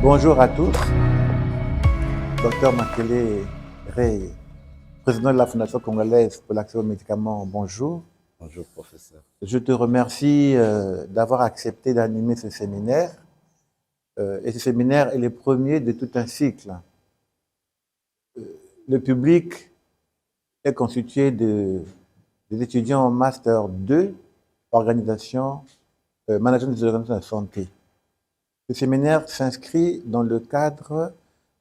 Bonjour à tous. Dr Makele Rey, président de la Fondation congolaise pour l'accès aux médicaments. Bonjour. Bonjour, professeur. Je te remercie d'avoir accepté d'animer ce séminaire. Et ce séminaire est le premier de tout un cycle. Le public est constitué des étudiants en Master 2, management des organisations de santé. Ce séminaire s'inscrit dans le cadre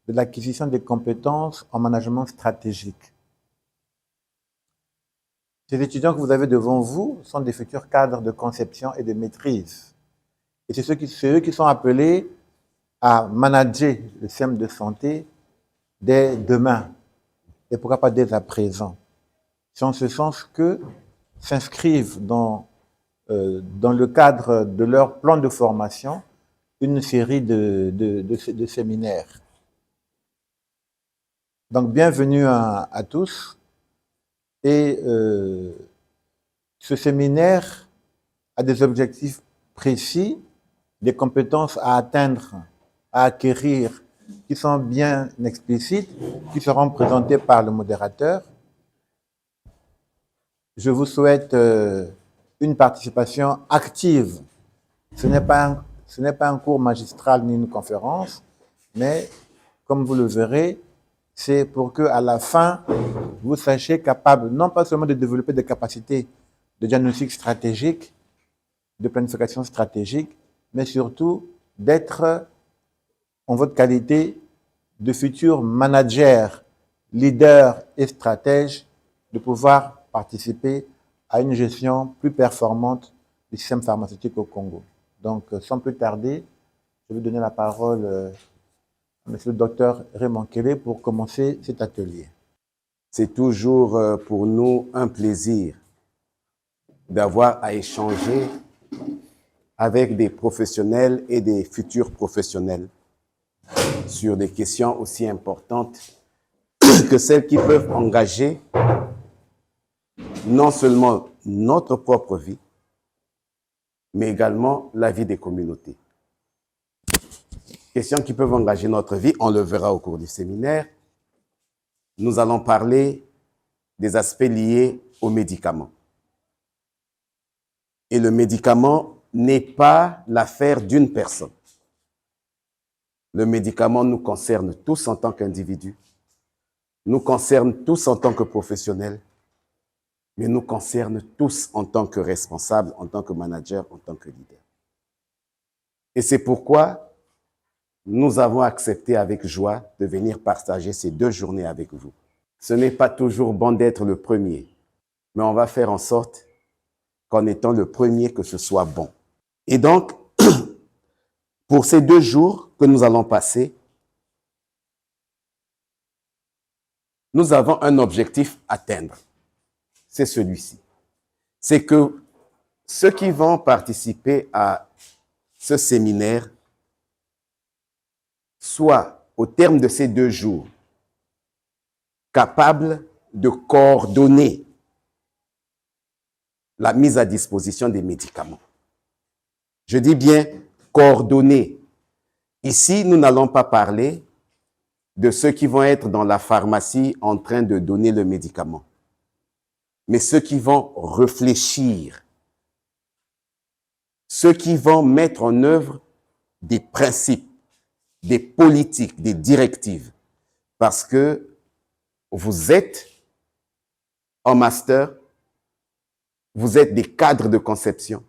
de l'acquisition des compétences en management stratégique. Ces étudiants que vous avez devant vous sont des futurs cadres de conception et de maîtrise. Et c'est eux qui sont appelés à manager le système de santé dès demain, et pourquoi pas dès à présent. C'est en ce sens que s'inscrivent dans le cadre de leur plan de formation une série de séminaires. Donc, bienvenue à tous. Et ce séminaire a des objectifs précis, des compétences à atteindre, à acquérir, qui sont bien explicites, qui seront présentées par le modérateur. Je vous souhaite une participation active. Ce n'est pas un cours magistral ni une conférence, mais comme vous le verrez, c'est pour qu'à la fin, vous sachiez capable non pas seulement de développer des capacités de diagnostic stratégique, de planification stratégique, mais surtout d'être en votre qualité de futur manager, leader et stratège, de pouvoir participer à une gestion plus performante du système pharmaceutique au Congo. Donc, sans plus tarder, je vais donner la parole à M. le Dr Rey Makele pour commencer cet atelier. C'est toujours pour nous un plaisir d'avoir à échanger avec des professionnels et des futurs professionnels sur des questions aussi importantes que celles qui peuvent engager non seulement notre propre vie, mais également la vie des communautés. Questions qui peuvent engager notre vie, on le verra au cours du séminaire. Nous allons parler des aspects liés aux médicaments. Et le médicament n'est pas l'affaire d'une personne. Le médicament nous concerne tous en tant qu'individus, nous concerne tous en tant que professionnels, mais nous concerne tous en tant que responsables, en tant que managers, en tant que leaders. Et c'est pourquoi nous avons accepté avec joie de venir partager ces 2 journées avec vous. Ce n'est pas toujours bon d'être le premier, mais on va faire en sorte qu'en étant le premier, que ce soit bon. Et donc, pour ces 2 jours que nous allons passer, nous avons un objectif à atteindre. C'est celui-ci. C'est que ceux qui vont participer à ce séminaire soient, au terme de ces 2 jours, capables de coordonner la mise à disposition des médicaments. Je dis bien coordonner. Ici, nous n'allons pas parler de ceux qui vont être dans la pharmacie en train de donner le médicament, mais ceux qui vont réfléchir, ceux qui vont mettre en œuvre des principes, des politiques, des directives, parce que vous êtes en master, vous êtes des cadres de conception,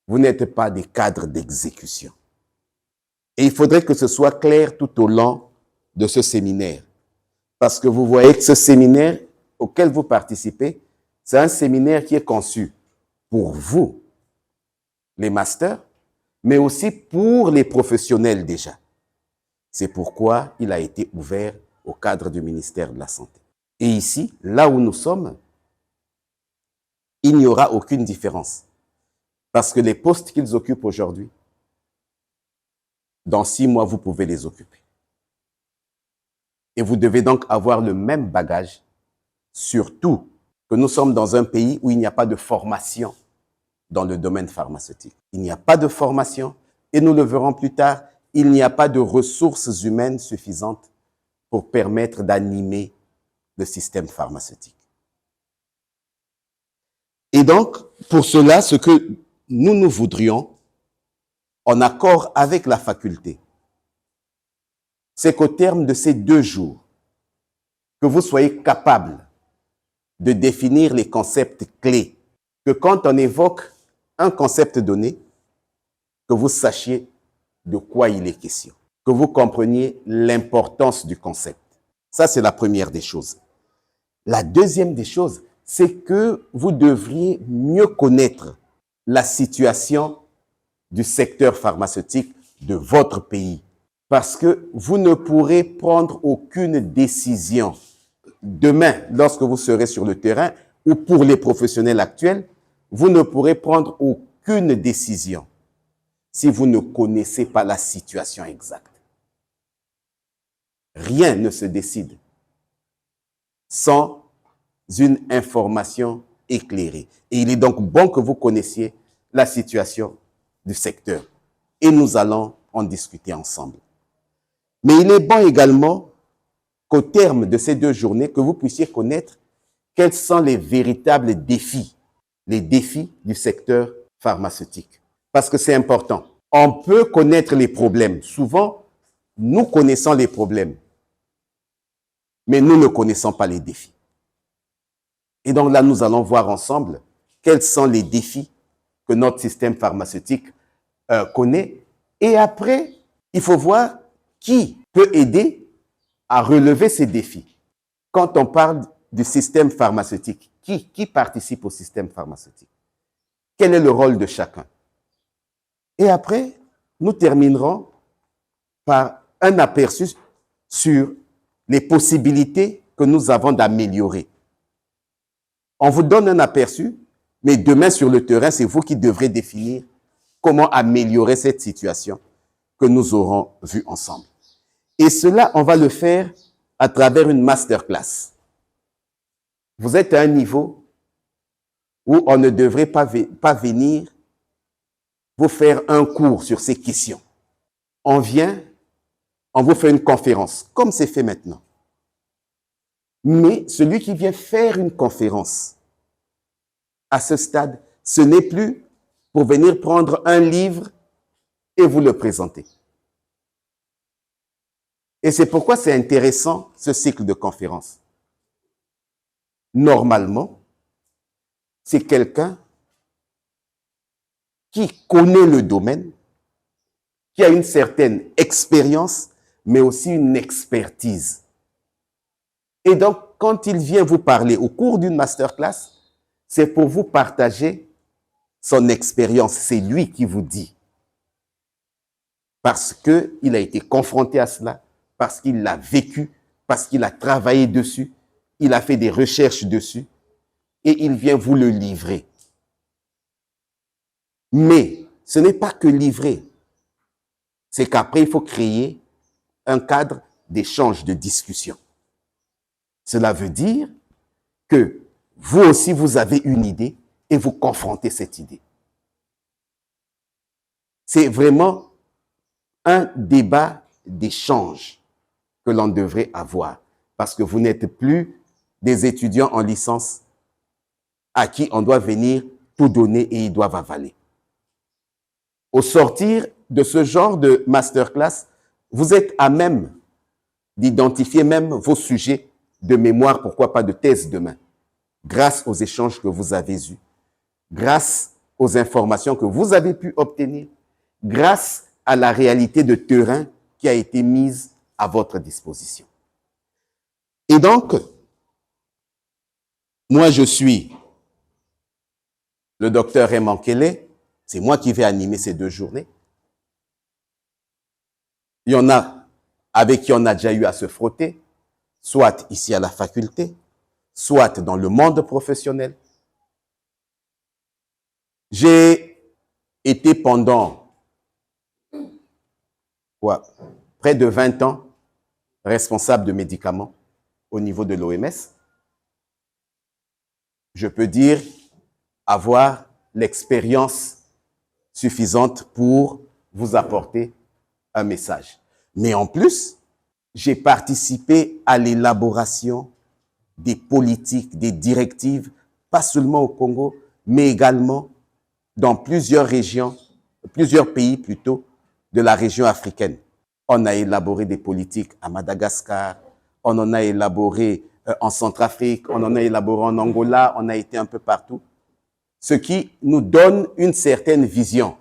vous n'êtes pas des cadres d'exécution. Et il faudrait que ce soit clair tout au long de ce séminaire, parce que vous voyez que ce séminaire auquel vous participez, c'est un séminaire qui est conçu pour vous, les masters, mais aussi pour les professionnels déjà. C'est pourquoi il a été ouvert au cadre du ministère de la Santé. Et ici, là où nous sommes, il n'y aura aucune différence. Parce que les postes qu'ils occupent aujourd'hui, dans 6 mois, vous pouvez les occuper. Et vous devez donc avoir le même bagage, surtout que nous sommes dans un pays où il n'y a pas de formation dans le domaine pharmaceutique. Il n'y a pas de formation, et nous le verrons plus tard, il n'y a pas de ressources humaines suffisantes pour permettre d'animer le système pharmaceutique. Et donc, pour cela, ce que nous voudrions, en accord avec la faculté, c'est qu'au terme de ces 2 jours, que vous soyez capable de définir les concepts clés, que quand on évoque un concept donné, que vous sachiez de quoi il est question, que vous compreniez l'importance du concept. Ça, c'est la première des choses. La deuxième des choses, c'est que vous devriez mieux connaître la situation du secteur pharmaceutique de votre pays. Parce que vous ne pourrez prendre aucune décision demain, lorsque vous serez sur le terrain, ou pour les professionnels actuels, vous ne pourrez prendre aucune décision si vous ne connaissez pas la situation exacte. Rien ne se décide sans une information éclairée. Et il est donc bon que vous connaissiez la situation du secteur. Et nous allons en discuter ensemble. Mais il est bon également qu'au terme de ces 2 journées, que vous puissiez connaître quels sont les véritables défis, les défis du secteur pharmaceutique. Parce que c'est important. On peut connaître les problèmes. Souvent, nous connaissons les problèmes, mais nous ne connaissons pas les défis. Et donc là, nous allons voir ensemble quels sont les défis que notre système pharmaceutique connaît. Et après, il faut voir qui peut aider à relever ces défis. Quand on parle du système pharmaceutique, qui participe au système pharmaceutique? Quel est le rôle de chacun? Et après, nous terminerons par un aperçu sur les possibilités que nous avons d'améliorer. On vous donne un aperçu, mais demain sur le terrain, c'est vous qui devrez définir comment améliorer cette situation que nous aurons vue ensemble. Et cela, on va le faire à travers une masterclass. Vous êtes à un niveau où on ne devrait pas venir vous faire un cours sur ces questions. On vient, on vous fait une conférence, comme c'est fait maintenant. Mais celui qui vient faire une conférence, à ce stade, ce n'est plus pour venir prendre un livre et vous le présenter. Et c'est pourquoi c'est intéressant, ce cycle de conférences. Normalement, c'est quelqu'un qui connaît le domaine, qui a une certaine expérience, mais aussi une expertise. Et donc, quand il vient vous parler au cours d'une masterclass, c'est pour vous partager son expérience. C'est lui qui vous dit. Parce qu'il a été confronté à cela, parce qu'il l'a vécu, parce qu'il a travaillé dessus, il a fait des recherches dessus, et il vient vous le livrer. Mais ce n'est pas que livrer. C'est qu'après, il faut créer un cadre d'échange, de discussion. Cela veut dire que vous aussi, vous avez une idée et vous confrontez cette idée. C'est vraiment un débat d'échange que l'on devrait avoir parce que vous n'êtes plus des étudiants en licence à qui on doit venir tout donner et ils doivent avaler. Au sortir de ce genre de masterclass, vous êtes à même d'identifier même vos sujets de mémoire, pourquoi pas de thèse demain, grâce aux échanges que vous avez eus, grâce aux informations que vous avez pu obtenir, grâce à la réalité de terrain qui a été mise à votre disposition. Et donc, moi je suis le docteur Raymond Kelly, c'est moi qui vais animer ces 2 journées. Il y en a avec qui on a déjà eu à se frotter, soit ici à la faculté, soit dans le monde professionnel. J'ai été pendant près de 20 ans responsable de médicaments au niveau de l'OMS. Je peux dire avoir l'expérience suffisante pour vous apporter un message. Mais en plus, j'ai participé à l'élaboration des politiques, des directives, pas seulement au Congo, mais également dans plusieurs régions, plusieurs pays plutôt, de la région africaine. On a élaboré des politiques à Madagascar, on en a élaboré en Centrafrique, on en a élaboré en Angola, on a été un peu partout. Ce qui nous donne une certaine vision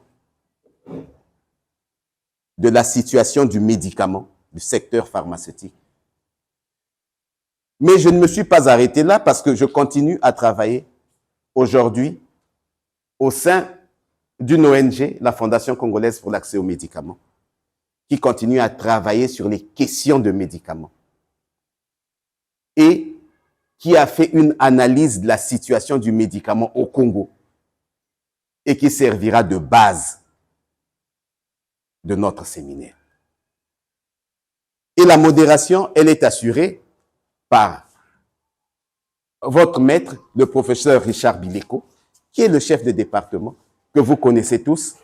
de la situation du médicament, du secteur pharmaceutique. Mais je ne me suis pas arrêté là parce que je continue à travailler aujourd'hui au sein d'une ONG, la Fondation congolaise pour l'accès aux médicaments, qui continue à travailler sur les questions de médicaments et qui a fait une analyse de la situation du médicament au Congo et qui servira de base de notre séminaire. Et la modération, elle est assurée par votre maître, le professeur Richard Bileko, qui est le chef de département, que vous connaissez tous,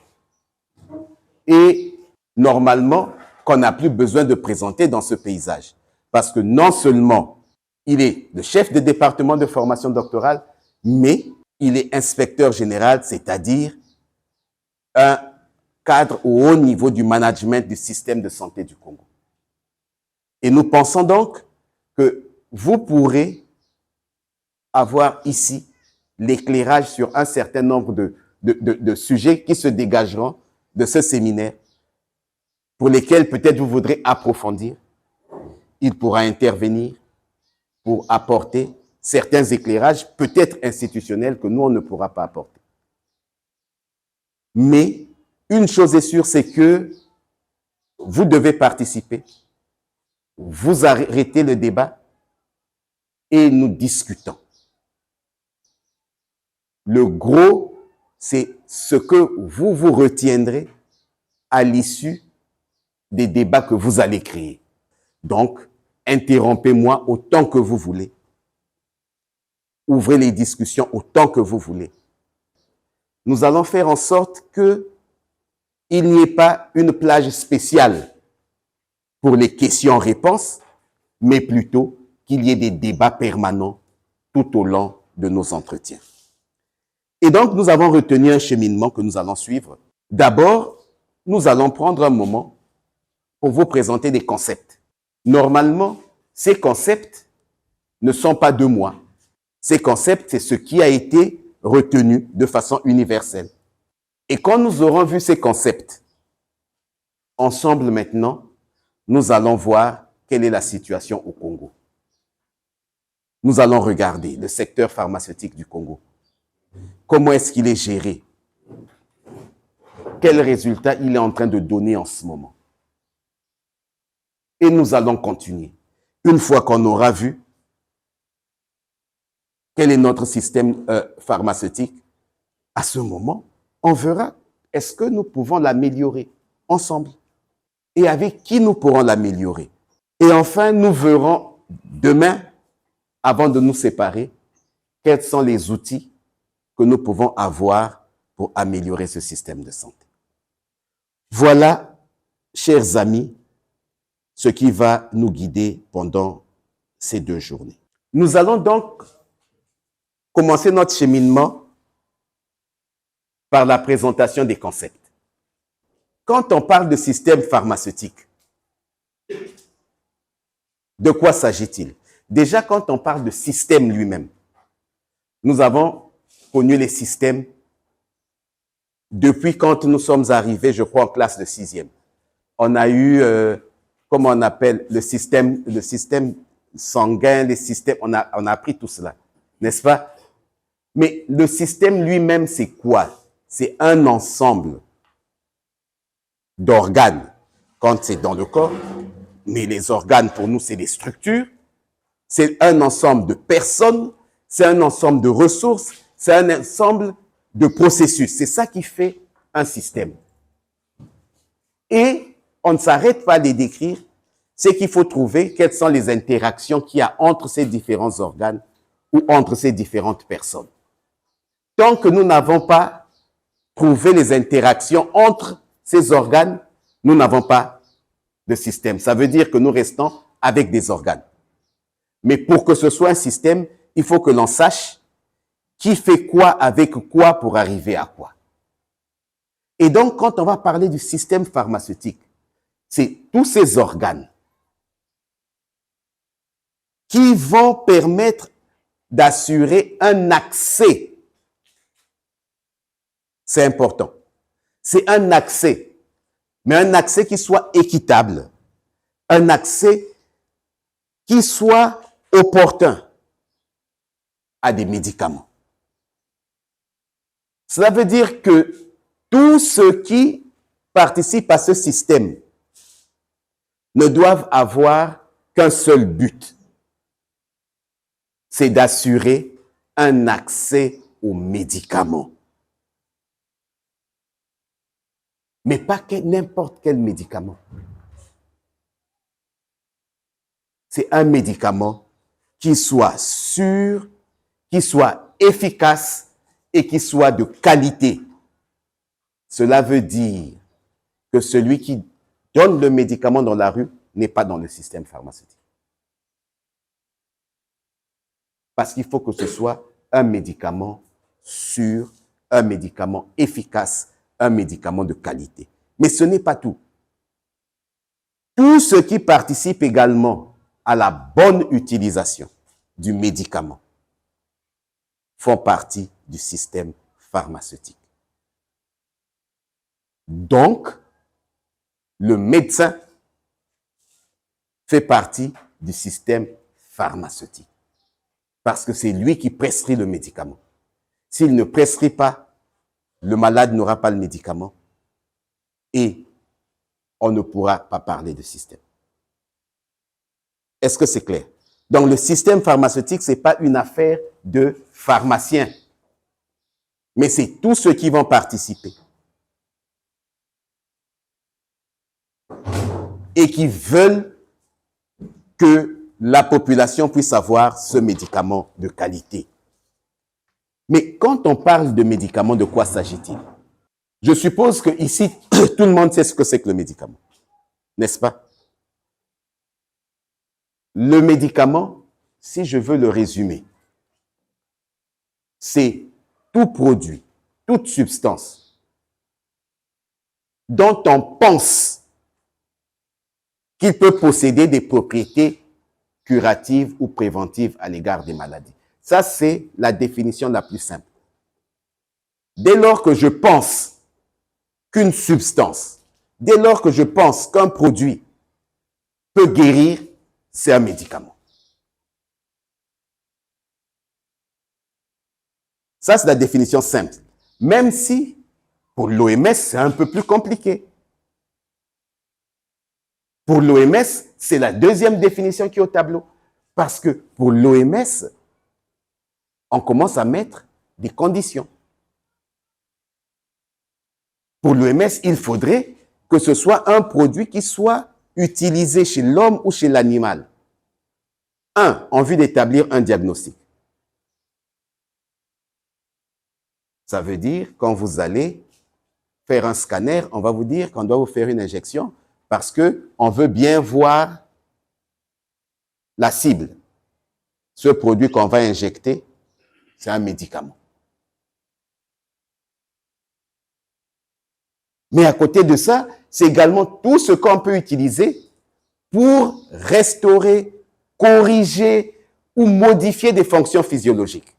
et normalement, qu'on n'a plus besoin de présenter dans ce paysage. Parce que non seulement il est le chef de département de formation doctorale, mais il est inspecteur général, c'est-à-dire un cadre au haut niveau du management du système de santé du Congo. Et nous pensons donc que vous pourrez avoir ici l'éclairage sur un certain nombre de sujets qui se dégageront de ce séminaire, pour lesquels peut-être vous voudrez approfondir. Il pourra intervenir pour apporter certains éclairages, peut-être institutionnels, que nous, on ne pourra pas apporter. Mais une chose est sûre, c'est que vous devez participer, vous arrêtez le débat et nous discutons. Le gros, c'est ce que vous vous retiendrez à l'issue des débats que vous allez créer. Donc, interrompez-moi autant que vous voulez. Ouvrez les discussions autant que vous voulez. Nous allons faire en sorte qu'il n'y ait pas une plage spéciale pour les questions-réponses, mais plutôt qu'il y ait des débats permanents tout au long de nos entretiens. Et donc, nous avons retenu un cheminement que nous allons suivre. D'abord, nous allons prendre un moment pour vous présenter des concepts. Normalement, ces concepts ne sont pas de moi. Ces concepts, c'est ce qui a été retenu de façon universelle. Et quand nous aurons vu ces concepts, ensemble maintenant, nous allons voir quelle est la situation au Congo. Nous allons regarder le secteur pharmaceutique du Congo. Comment est-ce qu'il est géré? Quels résultats il est en train de donner en ce moment? Et nous allons continuer. Une fois qu'on aura vu quel est notre système pharmaceutique, à ce moment, on verra est-ce que nous pouvons l'améliorer ensemble et avec qui nous pourrons l'améliorer. Et enfin, nous verrons demain, avant de nous séparer, quels sont les outils que nous pouvons avoir pour améliorer ce système de santé. Voilà, chers amis, ce qui va nous guider pendant ces 2 journées. Nous allons donc commencer notre cheminement par la présentation des concepts. Quand on parle de système pharmaceutique, de quoi s'agit-il? Déjà, quand on parle de système lui-même, nous avons connu les systèmes depuis quand nous sommes arrivés, je crois, en classe de 6e. On a eu, comment on appelle, le système sanguin, les systèmes, on a appris tout cela, n'est-ce pas? Mais le système lui-même, c'est quoi? C'est un ensemble d'organes quand c'est dans le corps, mais les organes, pour nous, c'est des structures. C'est un ensemble de personnes, c'est un ensemble de ressources, c'est un ensemble de processus. C'est ça qui fait un système. Et on ne s'arrête pas à les décrire, c'est qu'il faut trouver quelles sont les interactions qu'il y a entre ces différents organes ou entre ces différentes personnes. Tant que nous n'avons pas trouvé les interactions entre ces organes, nous n'avons pas de système. Ça veut dire que nous restons avec des organes. Mais pour que ce soit un système, il faut que l'on sache qui fait quoi avec quoi pour arriver à quoi. Et donc, quand on va parler du système pharmaceutique, c'est tous ces organes qui vont permettre d'assurer un accès. C'est important. C'est un accès, mais un accès qui soit équitable, un accès qui soit opportun à des médicaments. Cela veut dire que tous ceux qui participent à ce système ne doivent avoir qu'un seul but, c'est d'assurer un accès aux médicaments. Mais pas n'importe quel médicament. C'est un médicament qui soit sûr, qui soit efficace et qui soit de qualité. Cela veut dire que celui qui donne le médicament dans la rue n'est pas dans le système pharmaceutique. Parce qu'il faut que ce soit un médicament sûr, un médicament efficace, un médicament de qualité. Mais ce n'est pas tout. Tous ceux qui participent également à la bonne utilisation du médicament font partie du système pharmaceutique. Donc, le médecin fait partie du système pharmaceutique. Parce que c'est lui qui prescrit le médicament. S'il ne prescrit pas, le malade n'aura pas le médicament et on ne pourra pas parler de système. Est-ce que c'est clair? Donc, le système pharmaceutique, ce n'est pas une affaire de pharmaciens, mais c'est tous ceux qui vont participer et qui veulent que la population puisse avoir ce médicament de qualité. Mais quand on parle de médicament, de quoi s'agit-il? Je suppose que ici, tout le monde sait ce que c'est que le médicament, n'est-ce pas? Le médicament, si je veux le résumer, c'est tout produit, toute substance dont on pense qu'il peut posséder des propriétés curatives ou préventives à l'égard des maladies. Ça, c'est la définition la plus simple. Dès lors que je pense qu'une substance, dès lors que je pense qu'un produit peut guérir, c'est un médicament. Ça, c'est la définition simple. Même si, pour l'OMS, c'est un peu plus compliqué. Pour l'OMS, c'est la deuxième définition qui est au tableau. Parce que pour l'OMS, on commence à mettre des conditions. Pour l'OMS, il faudrait que ce soit un produit qui soit utilisé chez l'homme ou chez l'animal. Un, en vue d'établir un diagnostic. Ça veut dire, quand vous allez faire un scanner, on va vous dire qu'on doit vous faire une injection parce qu'on veut bien voir la cible. Ce produit qu'on va injecter, c'est un médicament. Mais à côté de ça, c'est également tout ce qu'on peut utiliser pour restaurer, corriger ou modifier des fonctions physiologiques.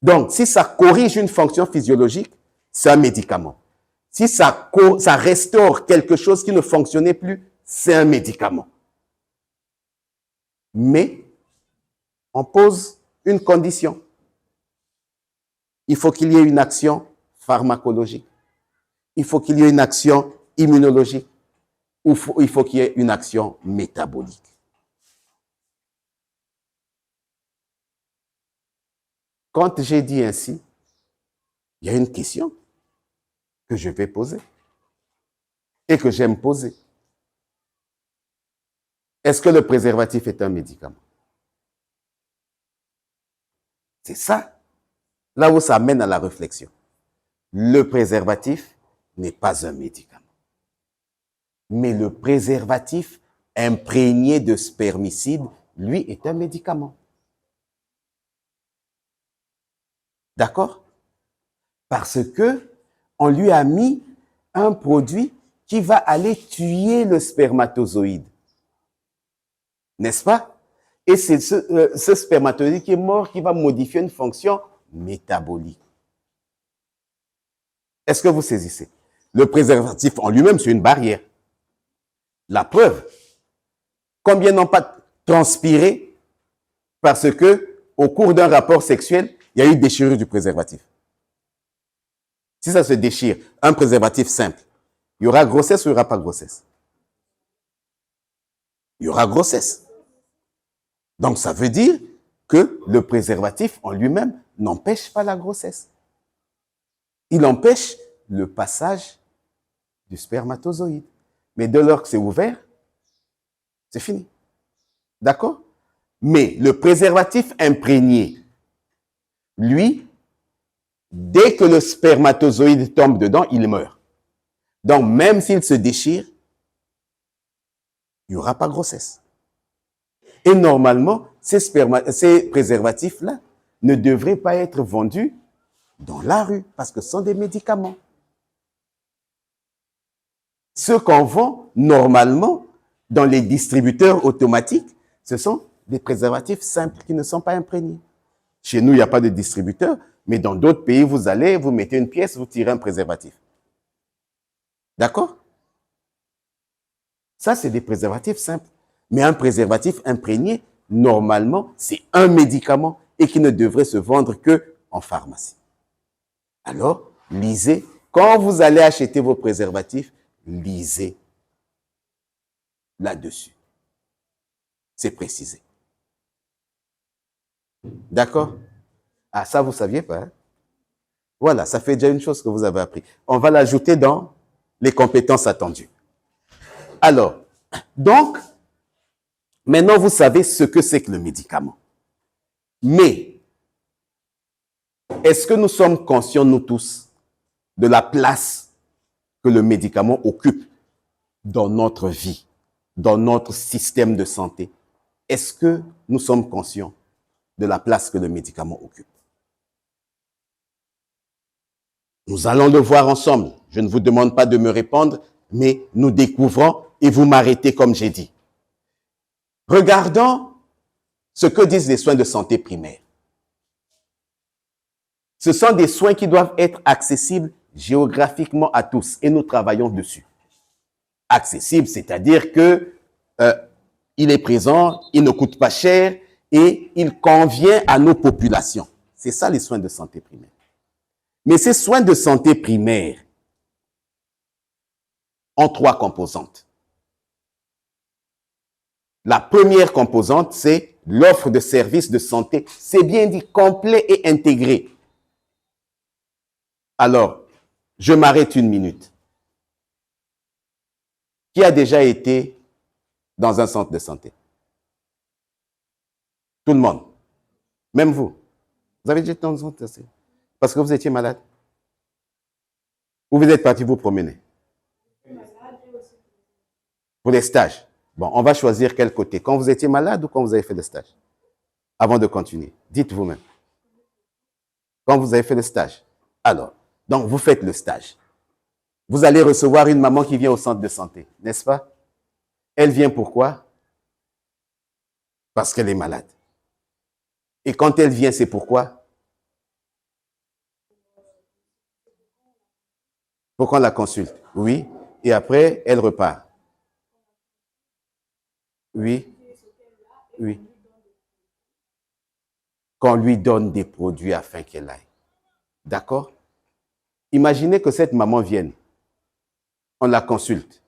Donc, si ça corrige une fonction physiologique, c'est un médicament. Si ça restaure quelque chose qui ne fonctionnait plus, c'est un médicament. Mais, on pose une condition. Il faut qu'il y ait une action pharmacologique. Il faut qu'il y ait une action immunologique. Ou il faut qu'il y ait une action métabolique. Quand j'ai dit ainsi, il y a une question que je vais poser et que j'aime poser. Est-ce que le préservatif est un médicament? C'est ça, là où ça mène à la réflexion. Le préservatif n'est pas un médicament. Mais le préservatif imprégné de spermicide, lui, est un médicament. D'accord? Parce que on lui a mis un produit qui va aller tuer le spermatozoïde. N'est-ce pas? Et c'est ce spermatozoïde qui est mort qui va modifier une fonction métabolique. Est-ce que vous saisissez? Le préservatif en lui-même, c'est une barrière. La preuve, combien n'ont pas transpiré parce que au cours d'un rapport sexuel, il y a eu déchirure du préservatif. Si ça se déchire, un préservatif simple, il y aura grossesse ou il n'y aura pas grossesse? Il y aura grossesse. Donc, ça veut dire que le préservatif en lui-même n'empêche pas la grossesse. Il empêche le passage du spermatozoïde. Mais dès lors que c'est ouvert, c'est fini. D'accord? Mais le préservatif imprégné, lui, dès que le spermatozoïde tombe dedans, il meurt. Donc, même s'il se déchire, il n'y aura pas grossesse. Et normalement, ces préservatifs-là ne devraient pas être vendus dans la rue parce que ce sont des médicaments. Ce qu'on vend normalement dans les distributeurs automatiques, ce sont des préservatifs simples qui ne sont pas imprégnés. Chez nous, il n'y a pas de distributeur, mais dans d'autres pays, vous allez, vous mettez une pièce, vous tirez un préservatif. D'accord? Ça, c'est des préservatifs simples. Mais un préservatif imprégné, normalement, c'est un médicament et qui ne devrait se vendre qu'en pharmacie. Alors, lisez. Quand vous allez acheter vos préservatifs, lisez là-dessus. C'est précisé. D'accord? Ah, ça, vous ne saviez pas. Hein? Voilà, ça fait déjà une chose que vous avez appris. On va l'ajouter dans les compétences attendues. Alors, donc, maintenant, vous savez ce que c'est que le médicament. Mais, est-ce que nous sommes conscients, nous tous, de la place que le médicament occupe dans notre vie, dans notre système de santé? Est-ce que nous sommes conscients de la place que le médicament occupe? Nous allons le voir ensemble. Je ne vous demande pas de me répondre, mais nous découvrons et vous m'arrêtez comme j'ai dit. Regardons ce que disent les soins de santé primaires. Ce sont des soins qui doivent être accessibles géographiquement à tous et nous travaillons dessus. Accessible, c'est-à-dire que il est présent, il ne coûte pas cher et il convient à nos populations. C'est ça les soins de santé primaire. Mais ces soins de santé primaire ont 3 composantes. La première composante, c'est l'offre de services de santé, c'est bien dit, complet et intégré. Alors, je m'arrête une minute. Qui a déjà été dans un centre de santé? Tout le monde. Même vous. Vous avez déjà été dans un centre de santé? Parce que vous étiez malade? Ou vous êtes parti vous promener? Pour les stages. Bon, on va choisir quel côté. Quand vous étiez malade ou quand vous avez fait le stage? Avant de continuer, dites vous-même. Quand vous avez fait le stage. Alors, donc vous faites le stage. Vous allez recevoir une maman qui vient au centre de santé, n'est-ce pas? Elle vient pourquoi? Parce qu'elle est malade. Et quand elle vient, c'est pourquoi? Pour qu'on la consulte. Oui. Et après, elle repart. Oui. Oui. Qu'on lui donne des produits afin qu'elle aille. D'accord? Imaginez que cette maman vienne. On la consulte.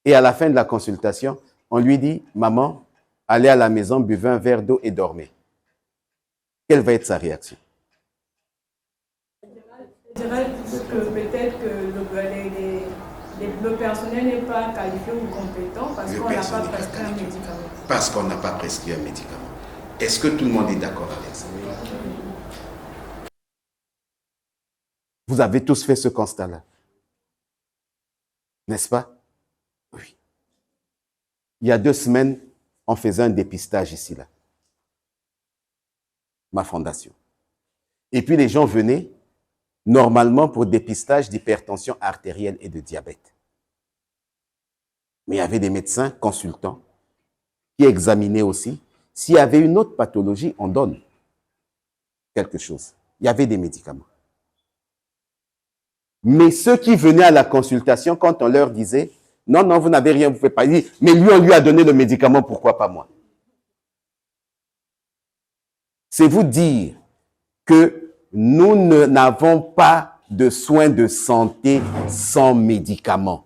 Et à la fin de la consultation, on lui dit, maman, allez à la maison, buvez un verre d'eau et dormez. Quelle va être sa réaction? Je dirais que peut-être que le personnel n'est pas qualifié ou compétent parce qu'on n'a pas prescrit un médicament. Parce qu'on n'a pas prescrit un médicament. Est-ce que tout le monde est d'accord avec ça? Vous avez tous fait ce constat-là. N'est-ce pas? Oui. Il y a 2 semaines, on faisait un dépistage ici, là. Ma fondation. Et puis les gens venaient normalement pour dépistage d'hypertension artérielle et de diabète. Mais il y avait des médecins consultants qui examinaient aussi. S'il y avait une autre pathologie, on donne quelque chose. Il y avait des médicaments. Mais ceux qui venaient à la consultation, quand on leur disait, non, non, vous n'avez rien, vous ne pouvez pas dire, mais lui, on lui a donné le médicament, pourquoi pas moi? C'est vous dire que nous n'avons pas de soins de santé sans médicaments.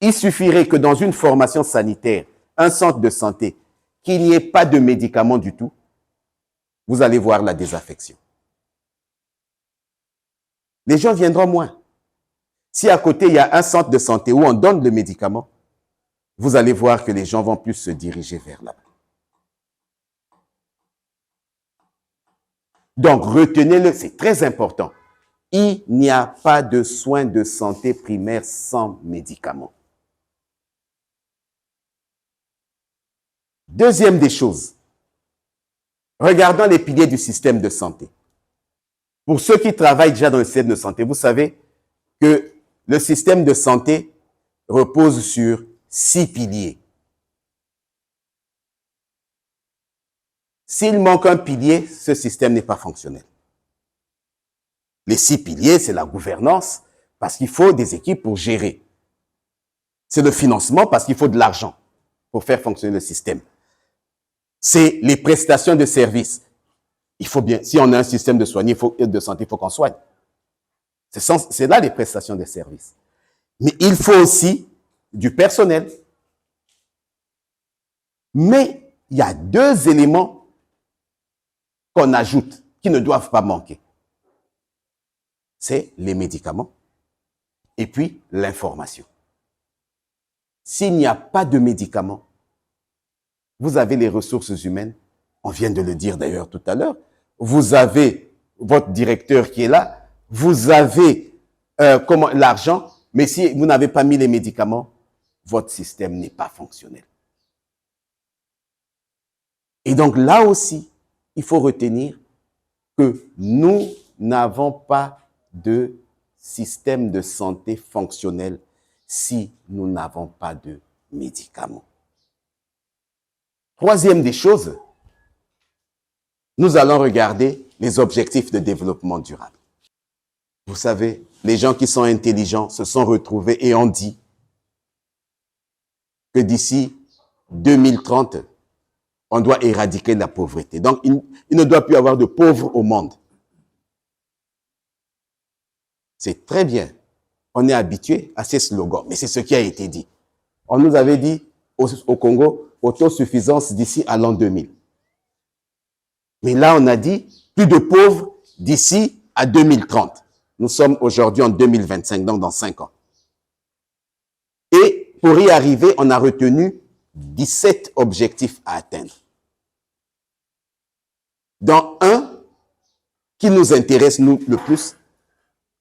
Il suffirait que dans une formation sanitaire, un centre de santé, qu'il n'y ait pas de médicaments du tout, vous allez voir la désaffection. Les gens viendront moins. Si à côté, il y a un centre de santé où on donne le médicament, vous allez voir que les gens vont plus se diriger vers là-bas. Donc, retenez-le, c'est très important. Il n'y a pas de soins de santé primaire sans médicaments. Deuxième des choses, regardons les piliers du système de santé. Pour ceux qui travaillent déjà dans le système de santé, vous savez que le système de santé repose sur 6 piliers. S'il manque un pilier, ce système n'est pas fonctionnel. Les 6 piliers, c'est la gouvernance, parce qu'il faut des équipes pour gérer. C'est le financement, parce qu'il faut de l'argent pour faire fonctionner le système. C'est les prestations de services. Il faut bien, si on a un système de santé, il faut qu'on soigne. C'est là les prestations de services. Mais il faut aussi du personnel. Mais il y a 2 éléments qu'on ajoute, qui ne doivent pas manquer. C'est les médicaments et puis l'information. S'il n'y a pas de médicaments, vous avez les ressources humaines, on vient de le dire d'ailleurs tout à l'heure, vous avez votre directeur qui est là, vous avez l'argent, mais si vous n'avez pas mis les médicaments, votre système n'est pas fonctionnel. Et donc là aussi, il faut retenir que nous n'avons pas de système de santé fonctionnel si nous n'avons pas de médicaments. Troisième des choses, nous allons regarder les objectifs de développement durable. Vous savez, les gens qui sont intelligents se sont retrouvés et ont dit que d'ici 2030, on doit éradiquer la pauvreté. Donc, il ne doit plus y avoir de pauvres au monde. C'est très bien. On est habitué à ces slogans, mais c'est ce qui a été dit. On nous avait dit au Congo, autosuffisance d'ici à l'an 2000. Mais là, on a dit plus de pauvres d'ici à 2030. Nous sommes aujourd'hui en 2025, donc dans 5 ans. Et pour y arriver, on a retenu 17 objectifs à atteindre. Dans un qui nous intéresse, nous, le plus,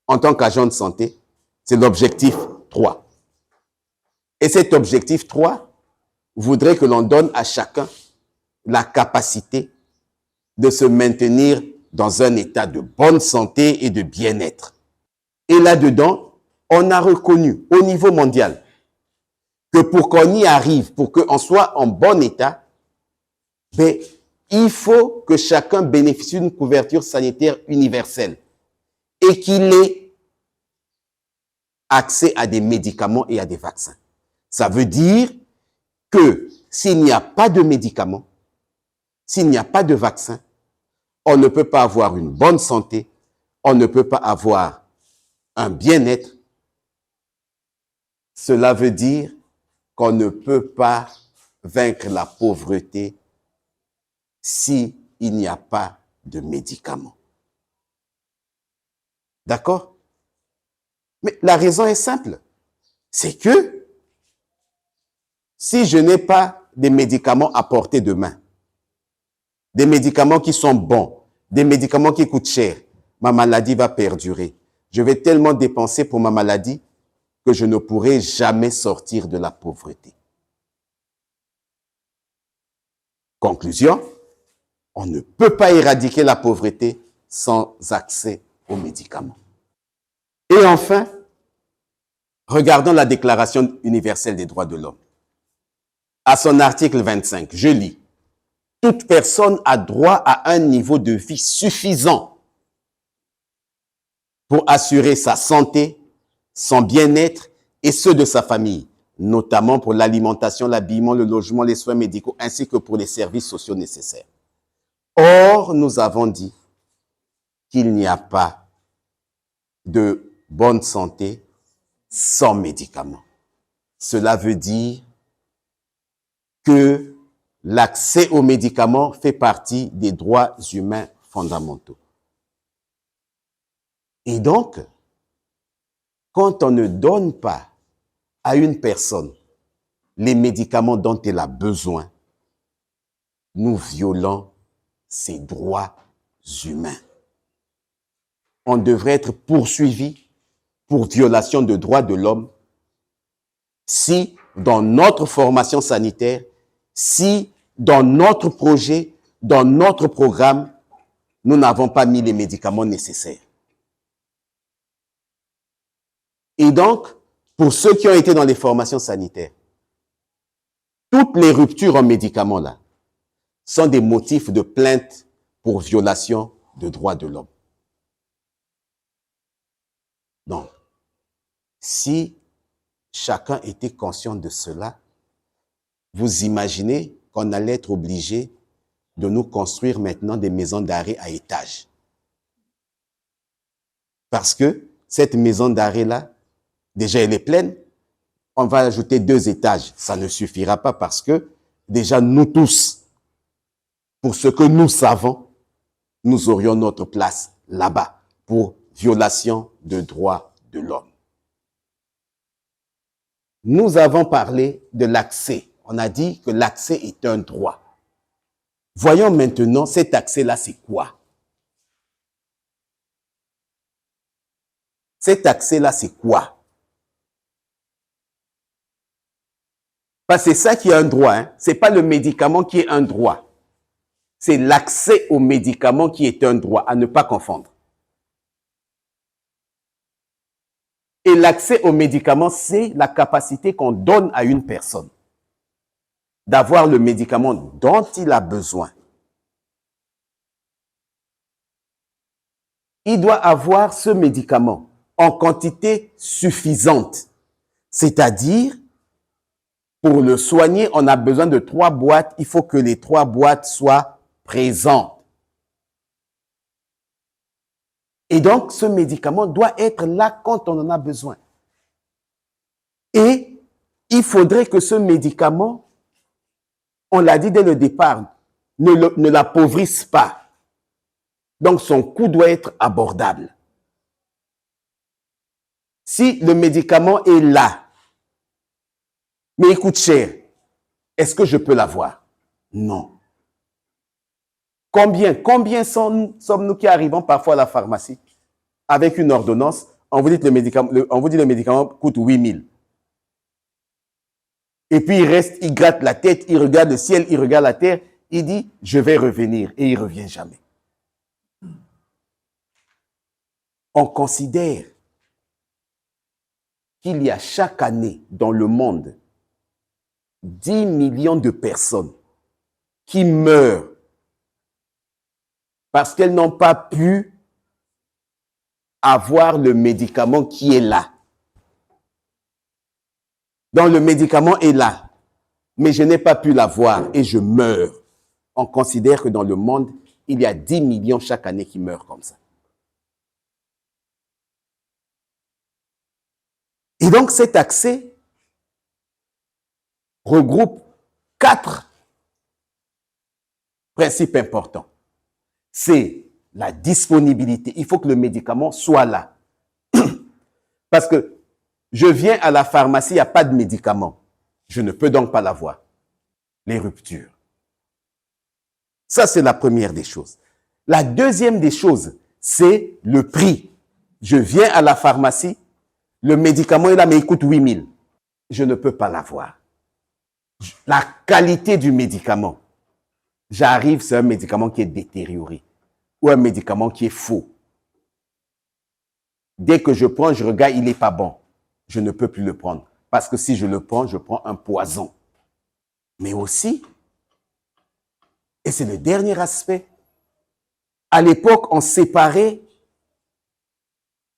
en tant qu'agent de santé, c'est l'objectif 3. Et cet objectif 3 voudrait que l'on donne à chacun la capacité de se maintenir dans un état de bonne santé et de bien-être. Et là-dedans, on a reconnu au niveau mondial que pour qu'on y arrive, pour qu'on soit en bon état, ben, il faut que chacun bénéficie d'une couverture sanitaire universelle et qu'il ait accès à des médicaments et à des vaccins. Ça veut dire que s'il n'y a pas de médicaments, s'il n'y a pas de vaccins, on ne peut pas avoir une bonne santé, on ne peut pas avoir un bien-être. Cela veut dire qu'on ne peut pas vaincre la pauvreté s'il n'y a pas de médicaments. D'accord? Mais la raison est simple. C'est que si je n'ai pas des médicaments à portée de main, des médicaments qui sont bons, des médicaments qui coûtent cher, ma maladie va perdurer. je vais tellement dépenser pour ma maladie que je ne pourrai jamais sortir de la pauvreté. Conclusion, on ne peut pas éradiquer la pauvreté sans accès aux médicaments. Et enfin, regardons la Déclaration universelle des droits de l'homme. À son article 25, je lis, « Toute personne a droit à un niveau de vie suffisant pour assurer sa santé, son bien-être et ceux de sa famille, notamment pour l'alimentation, l'habillement, le logement, les soins médicaux, ainsi que pour les services sociaux nécessaires. » Or, nous avons dit qu'il n'y a pas de bonne santé sans médicaments. Cela veut dire que l'accès aux médicaments fait partie des droits humains fondamentaux. Et donc, quand on ne donne pas à une personne les médicaments dont elle a besoin, nous violons ses droits humains. On devrait être poursuivi pour violation de droits de l'homme si, dans notre formation sanitaire, si, dans notre projet, dans notre programme, nous n'avons pas mis les médicaments nécessaires. Et donc, pour ceux qui ont été dans les formations sanitaires, toutes les ruptures en médicaments là sont des motifs de plainte pour violation de droits de l'homme. Donc, si chacun était conscient de cela, vous imaginez qu'on allait être obligé de nous construire maintenant des maisons d'arrêt à étages. Parce que cette maison d'arrêt-là, déjà elle est pleine, on va ajouter 2 étages. Ça ne suffira pas parce que déjà nous tous, pour ce que nous savons, nous aurions notre place là-bas pour violation de droits de l'homme. Nous avons parlé de l'accès. On a dit que l'accès est un droit. Voyons maintenant cet accès-là, c'est quoi? Cet accès-là, c'est quoi? Parce que c'est ça qui est un droit. Hein? Ce n'est pas le médicament qui est un droit. C'est l'accès au médicament qui est un droit, à ne pas confondre. Et l'accès au médicament, c'est la capacité qu'on donne à une personne d'avoir le médicament dont il a besoin. Il doit avoir ce médicament en quantité suffisante. C'est-à-dire, pour le soigner, on a besoin de 3 boîtes. Il faut que les 3 boîtes soient présentes. Et donc, ce médicament doit être là quand on en a besoin. Et il faudrait que ce médicament, on l'a dit dès le départ, ne l'appauvrisse pas. Donc, son coût doit être abordable. Si le médicament est là, mais il coûte cher, est-ce que je peux l'avoir? Non. Combien sommes-nous qui arrivons parfois à la pharmacie avec une ordonnance, on vous dit que le médicament coûte 8 000. Et puis il gratte la tête, il regarde le ciel, il regarde la terre, il dit « je vais revenir » et il ne revient jamais. On considère qu'il y a chaque année dans le monde 10 millions de personnes qui meurent parce qu'elles n'ont pas pu avoir le médicament qui est là. Donc le médicament est là, mais je n'ai pas pu l'avoir et je meurs. On considère que dans le monde, il y a 10 millions chaque année qui meurent comme ça. Et donc cet accès regroupe 4 principes importants. C'est la disponibilité. Il faut que le médicament soit là. Parce que je viens à la pharmacie, il n'y a pas de médicament. Je ne peux donc pas l'avoir. Les ruptures. Ça, c'est la première des choses. La deuxième des choses, c'est le prix. Je viens à la pharmacie, le médicament est là, mais il coûte 8 000. Je ne peux pas l'avoir. La qualité du médicament. J'arrive, c'est un médicament qui est détérioré ou un médicament qui est faux. Dès que je prends, je regarde, il n'est pas bon. Je ne peux plus le prendre. Parce que si je le prends, je prends un poison. Mais aussi, et c'est le dernier aspect, à l'époque, on séparait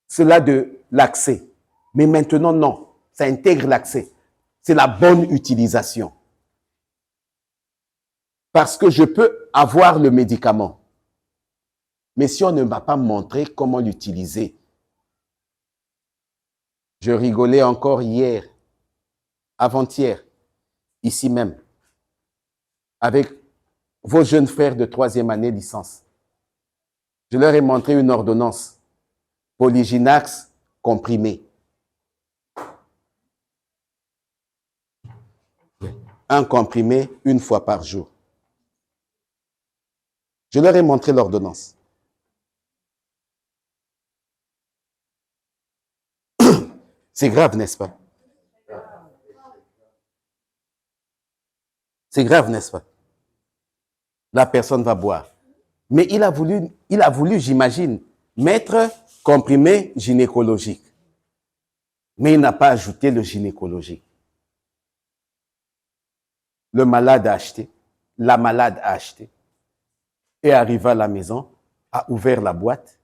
cela de l'accès. Mais maintenant, non. Ça intègre l'accès. C'est la bonne utilisation. Parce que je peux avoir le médicament. Mais si on ne m'a pas montré comment l'utiliser, je rigolais encore hier, avant-hier, ici même, avec vos jeunes frères de 3e année licence. Je leur ai montré une ordonnance, Polyginax comprimé. Un comprimé une fois par jour. Je leur ai montré l'ordonnance. C'est grave, n'est-ce pas? C'est grave, n'est-ce pas? La personne va boire. Mais il a voulu, j'imagine, mettre comprimé gynécologique. Mais il n'a pas ajouté le gynécologique. Le malade a acheté, la malade a acheté, et arriva à la maison, a ouvert la boîte,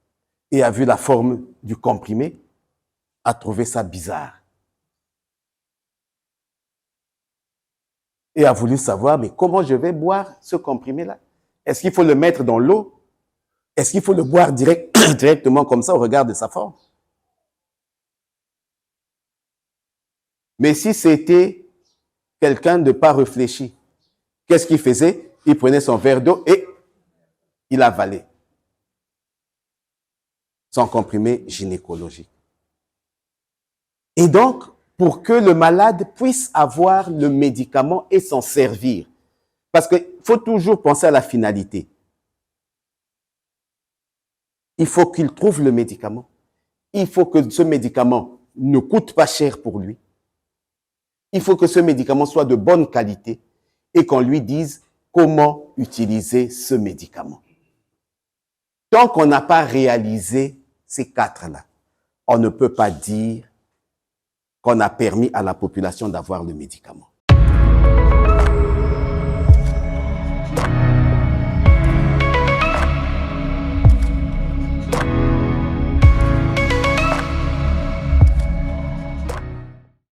et a vu la forme du comprimé, a trouvé ça bizarre. Et a voulu savoir, mais comment je vais boire ce comprimé-là? Est-ce qu'il faut le mettre dans l'eau? Est-ce qu'il faut le boire directement comme ça au regard de sa forme? Mais si c'était quelqu'un de pas réfléchi, qu'est-ce qu'il faisait? Il prenait son verre d'eau et il avalait son comprimé gynécologique. Et donc, pour que le malade puisse avoir le médicament et s'en servir, parce qu'il faut toujours penser à la finalité. Il faut qu'il trouve le médicament. Il faut que ce médicament ne coûte pas cher pour lui. Il faut que ce médicament soit de bonne qualité et qu'on lui dise comment utiliser ce médicament. Tant qu'on n'a pas réalisé ces 4-là, on ne peut pas dire qu'on a permis à la population d'avoir le médicament.